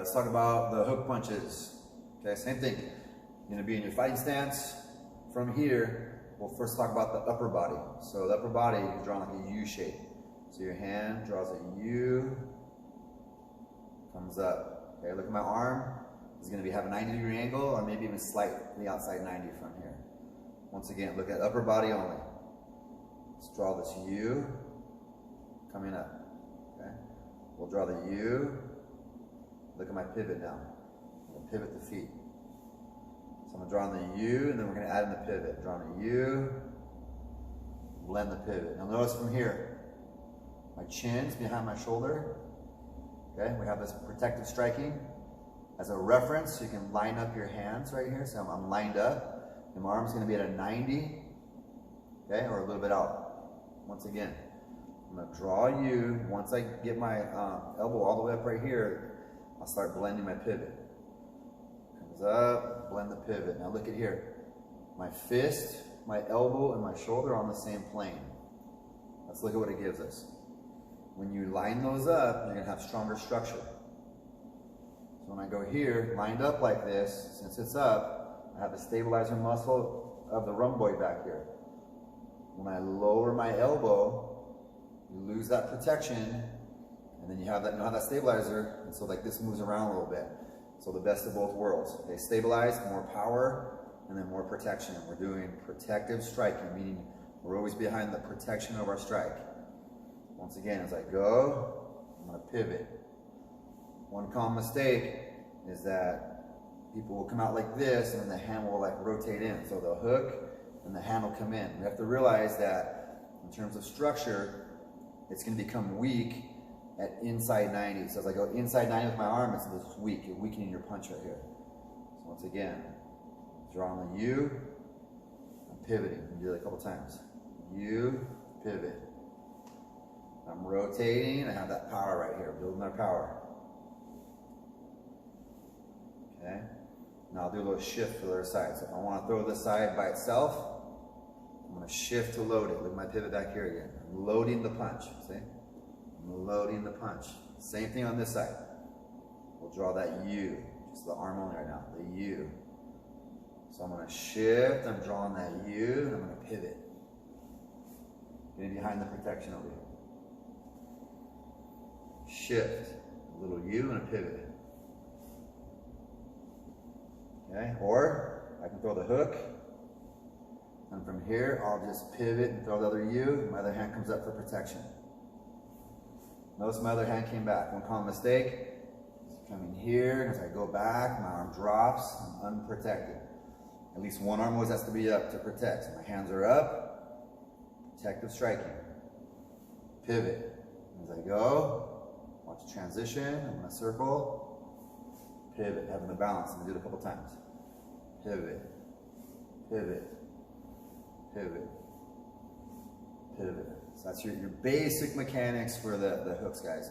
Let's talk about the hook punches. Okay, same thing. You're gonna be in your fighting stance. From here, we'll first talk about the upper body. So the upper body is drawn like a U shape. So your hand draws a U, comes up. Okay, look at my arm. It's gonna have a 90-degree angle, or maybe even slightly outside 90 from here. Once again, look at upper body only. Let's draw this U coming up. Okay, we'll draw the U. Look at my pivot now. I'm gonna pivot the feet. So I'm gonna draw in the U, and then we're gonna add in the pivot. Draw in the U, blend the pivot. Now notice from here, my chin's behind my shoulder. Okay, we have this protective striking. As a reference, you can line up your hands right here. So I'm lined up, and my arm's gonna be at a 90, okay, or a little bit out. Once again, I'm gonna draw a U. Once I get my elbow all the way up right here, I'll start blending my pivot. Comes up, blend the pivot. Now look at here. My fist, my elbow, and my shoulder are on the same plane. Let's look at what it gives us. When you line those up, you're gonna have stronger structure. So when I go here, lined up like this, since it's up, I have the stabilizer muscle of the rhomboid back here. When I lower my elbow, you lose that protection, and then you have that stabilizer, and so like this moves around a little bit. So the best of both worlds. They stabilize, more power, and then more protection. We're doing protective striking, meaning we're always behind the protection of our strike. Once again, as I go, I'm gonna pivot. One common mistake is that people will come out like this, and then the hand will like rotate in. So the hook and the hand will come in. We have to realize that in terms of structure, it's gonna become weak at inside 90. So as I go inside 90 with my arm, it's weak. You're weakening your punch right here. So once again, draw on the U, I'm pivoting. Do it a couple times. U, pivot. I'm rotating, I have that power right here, building my power. Okay, now I'll do a little shift to the other side. So if I want to throw this side by itself, I'm going to shift to load it. Look at my pivot back here again. I'm loading the punch, see? I'm loading the punch. Same thing on this side. We'll draw that U, just the arm only right now, the U. So I'm going to shift, I'm drawing that U, and I'm going to pivot. Getting behind the protection over here. Shift, a little U and a pivot. Okay, or I can throw the hook, and from here I'll just pivot and throw the other U. My other hand comes up for protection. Notice my other hand came back. One common mistake is coming here, and as I go back, my arm drops. I'm unprotected. At least one arm always has to be up to protect. So my hands are up, protective striking. Pivot. As I go, watch the transition. I'm going to circle, pivot, having the balance. I'm going to do it a couple times. Pivot, pivot, pivot, pivot. So that's your basic mechanics for the hooks, guys.